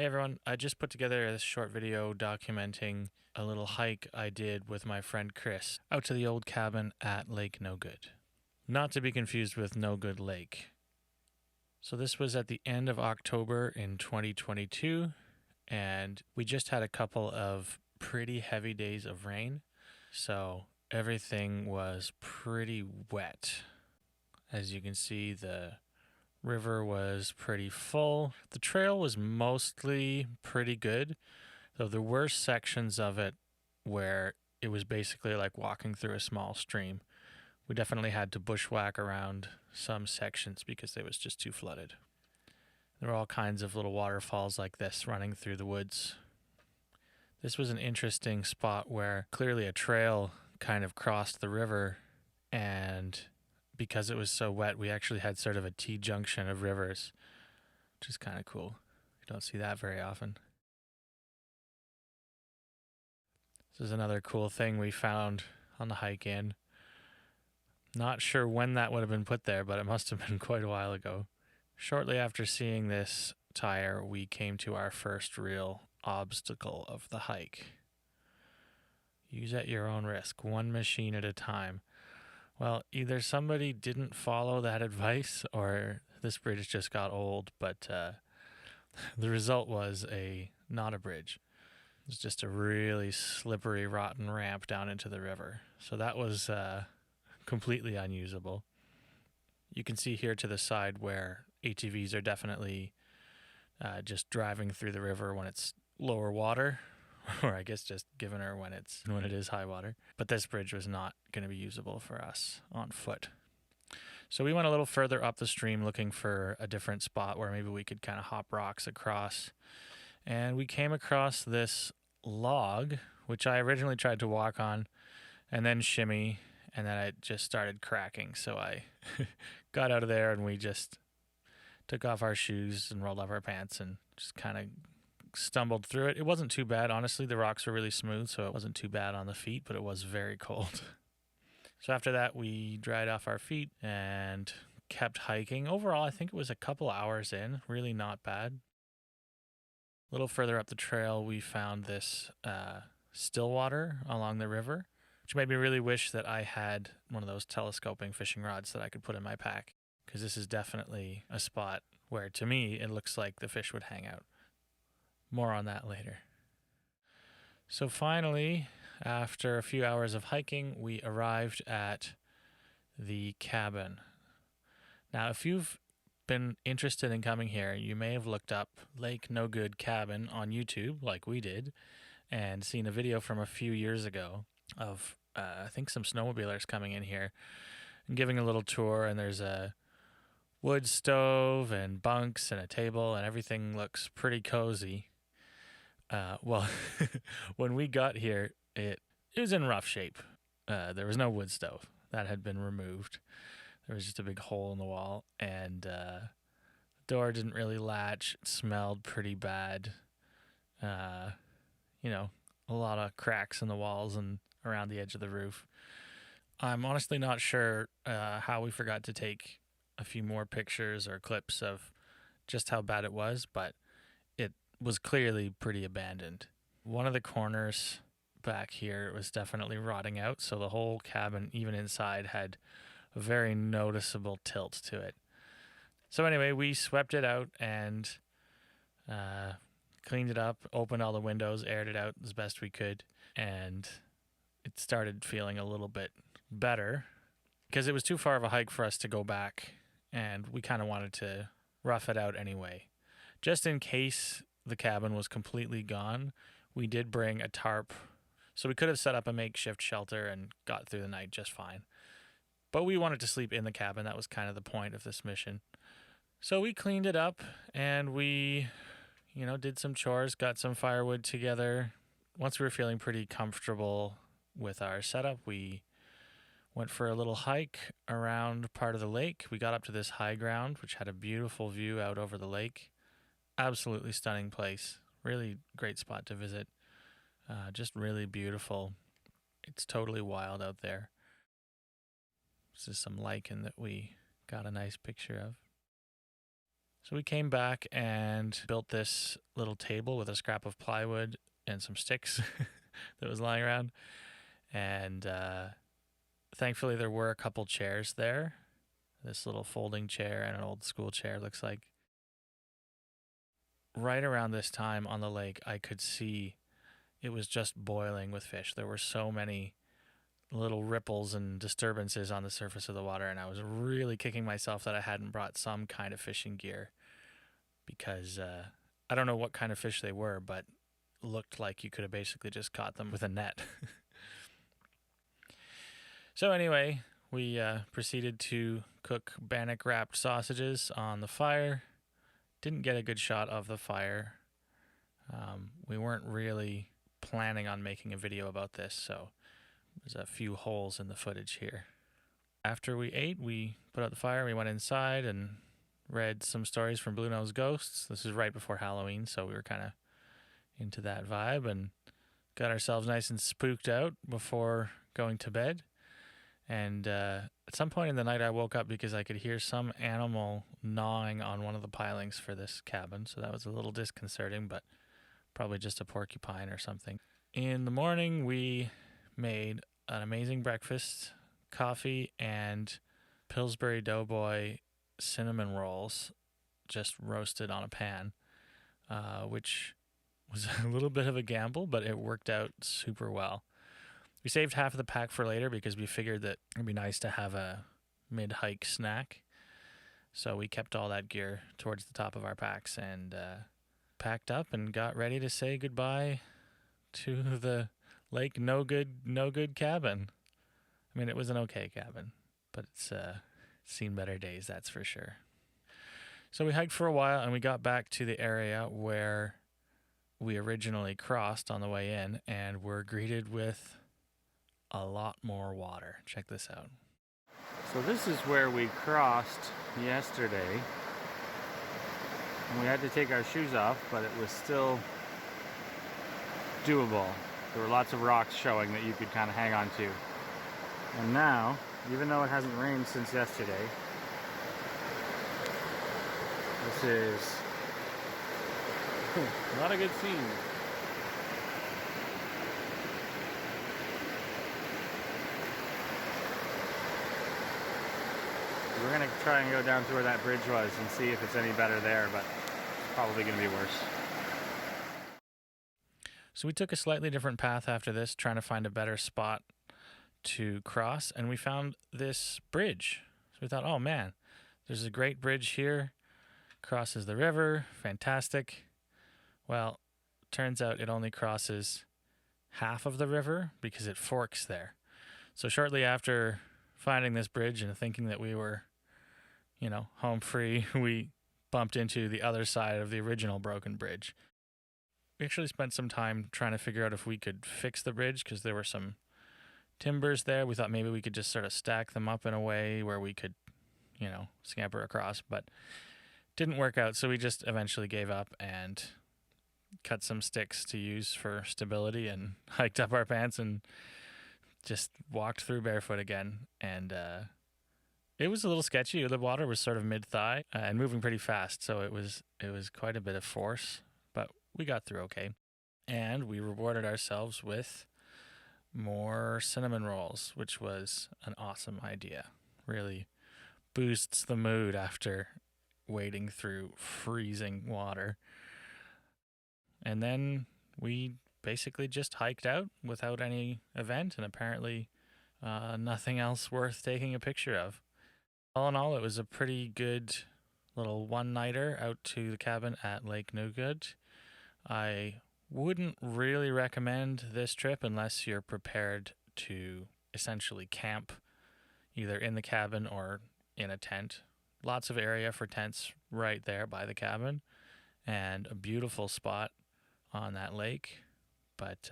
Hey everyone, I just put together this short video documenting a little hike I did with my friend Chris out to the old cabin at Lake No Good. Not to be confused with No Good Lake. So this was at the end of October in 2022, and we just had a couple of pretty heavy days of rain, so everything was pretty wet. As you can see, the river was pretty full. The trail was mostly pretty good, though there were sections of it where it was basically like walking through a small stream. We definitely had to bushwhack around some sections because it was just too flooded. There were all kinds of little waterfalls like this running through the woods. This was an interesting spot where clearly a trail kind of crossed the river, and because it was so wet, we actually had sort of a T-junction of rivers, which is kind of cool. You don't see that very often. This is another cool thing we found on the hike in. Not sure when that would have been put there, but it must have been quite a while ago. Shortly after seeing this tire, we came to our first real obstacle of the hike. Use at your own risk, one machine at a time. Well, either somebody didn't follow that advice or this bridge just got old, but the result was not a bridge. It was just a really slippery, rotten ramp down into the river. So that was completely unusable. You can see here to the side where ATVs are definitely just driving through the river when it's lower water, or I guess just given her when it is high water. But this bridge was not going to be usable for us on foot. So we went a little further up the stream looking for a different spot where maybe we could kind of hop rocks across. And we came across this log, which I originally tried to walk on and then shimmy, and then it just started cracking. So I got out of there and we just took off our shoes and rolled up our pants and just kind of stumbled through it. It wasn't too bad, honestly. The rocks were really smooth, so it wasn't too bad on the feet, but it was very cold. So after that, we dried off our feet and kept hiking. Overall, I think it was a couple hours in, really not bad. A little further up the trail, we found this still water along the river, which made me really wish that I had one of those telescoping fishing rods that I could put in my pack, because this is definitely a spot where, to me, it looks like the fish would hang out. More on that later. So finally, after a few hours of hiking, we arrived at the cabin. Now, if you've been interested in coming here, you may have looked up Lake No Good Cabin on YouTube, like we did, and seen a video from a few years ago of, I think, some snowmobilers coming in here and giving a little tour, and there's a wood stove and bunks and a table, and everything looks pretty cozy. Well, when we got here, it was in rough shape. There was no wood stove. That had been removed. There was just a big hole in the wall, and the door didn't really latch. It smelled pretty bad. A lot of cracks in the walls and around the edge of the roof. I'm honestly not sure how we forgot to take a few more pictures or clips of just how bad it was, but it was clearly pretty abandoned. One of the corners back here was definitely rotting out, so the whole cabin, even inside, had a very noticeable tilt to it. So anyway, we swept it out and cleaned it up, opened all the windows, aired it out as best we could, and it started feeling a little bit better because it was too far of a hike for us to go back, and we kind of wanted to rough it out anyway. Just in case the cabin was completely gone, we did bring a tarp, so we could have set up a makeshift shelter and got through the night just fine. But we wanted to sleep in the cabin. That was kind of the point of this mission. So we cleaned it up and we, did some chores, got some firewood together. Once we were feeling pretty comfortable with our setup, we went for a little hike around part of the lake. We got up to this high ground, which had a beautiful view out over the lake. Absolutely stunning place. Really great spot to visit. Just really beautiful. It's totally wild out there. This is some lichen that we got a nice picture of. So we came back and built this little table with a scrap of plywood and some sticks that was lying around. And thankfully, there were a couple chairs there. This little folding chair and an old school chair, looks like. Right around this time on the lake, I could see it was just boiling with fish. There were so many little ripples and disturbances on the surface of the water, and I was really kicking myself that I hadn't brought some kind of fishing gear, because I don't know what kind of fish they were, but looked like you could have basically just caught them with a net. So anyway, we proceeded to cook bannock wrapped sausages on the fire. Didn't get a good shot of the fire. We weren't really planning on making a video about this, so there's a few holes in the footage here. After we ate, we put out the fire, we went inside and read some stories from Blue Nose Ghosts. This is right before Halloween, so we were kind of into that vibe and got ourselves nice and spooked out before going to bed. And at some point in the night, I woke up because I could hear some animal gnawing on one of the pilings for this cabin. So that was a little disconcerting, but probably just a porcupine or something. In the morning, we made an amazing breakfast, coffee and Pillsbury Doughboy cinnamon rolls, just roasted on a pan, which was a little bit of a gamble, but it worked out super well. We saved half of the pack for later because we figured that it'd be nice to have a mid-hike snack. So we kept all that gear towards the top of our packs and packed up and got ready to say goodbye to the Lake No Good cabin. I mean, it was an okay cabin, but it's seen better days, that's for sure. So we hiked for a while and we got back to the area where we originally crossed on the way in, and were greeted with a lot more water. Check this out. So this is where we crossed yesterday. And we had to take our shoes off, but it was still doable. There were lots of rocks showing that you could kind of hang on to. And now, even though it hasn't rained since yesterday, this is not a good scene. We're going to try and go down to where that bridge was and see if it's any better there, but it's probably going to be worse. So we took a slightly different path after this, trying to find a better spot to cross, and we found this bridge. So we thought, oh man, there's a great bridge here, crosses the river, fantastic. Well, turns out it only crosses half of the river because it forks there. So shortly after finding this bridge and thinking that we were, home free, we bumped into the other side of the original broken bridge. We actually spent some time trying to figure out if we could fix the bridge because there were some timbers there. We thought maybe we could just sort of stack them up in a way where we could, scamper across, but didn't work out. So we just eventually gave up and cut some sticks to use for stability and hiked up our pants and just walked through barefoot again. And it was a little sketchy. The water was sort of mid-thigh and moving pretty fast, so it was quite a bit of force, but we got through okay. And we rewarded ourselves with more cinnamon rolls, which was an awesome idea. Really boosts the mood after wading through freezing water. And then we basically just hiked out without any event, and apparently nothing else worth taking a picture of. All in all, it was a pretty good little one-nighter out to the cabin at Lake No Good. I wouldn't really recommend this trip unless you're prepared to essentially camp either in the cabin or in a tent. Lots of area for tents right there by the cabin, and a beautiful spot on that lake, but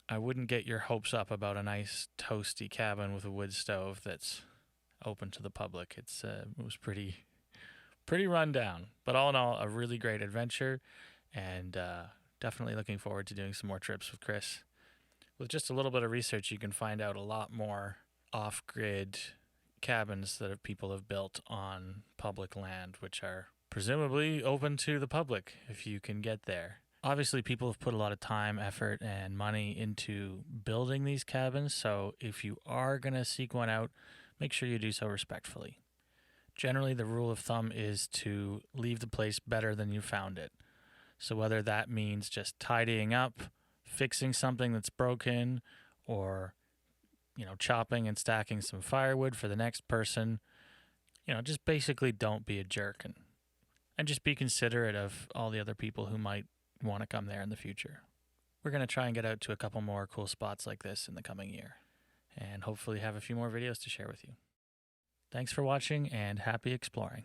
I wouldn't get your hopes up about a nice toasty cabin with a wood stove that's open to the public. It was pretty run down, but all in all, a really great adventure, and definitely looking forward to doing some more trips with Chris. With just a little bit of research, you can find out a lot more off-grid cabins that people have built on public land, which are presumably open to the public if you can get there. Obviously, people have put a lot of time, effort, and money into building these cabins, so if you are going to seek one out, make sure you do so respectfully. Generally, the rule of thumb is to leave the place better than you found it. So whether that means just tidying up, fixing something that's broken, or chopping and stacking some firewood for the next person, just basically don't be a jerk and just be considerate of all the other people who might want to come there in the future. We're going to try and get out to a couple more cool spots like this in the coming year, and hopefully have a few more videos to share with you. Thanks for watching, and happy exploring.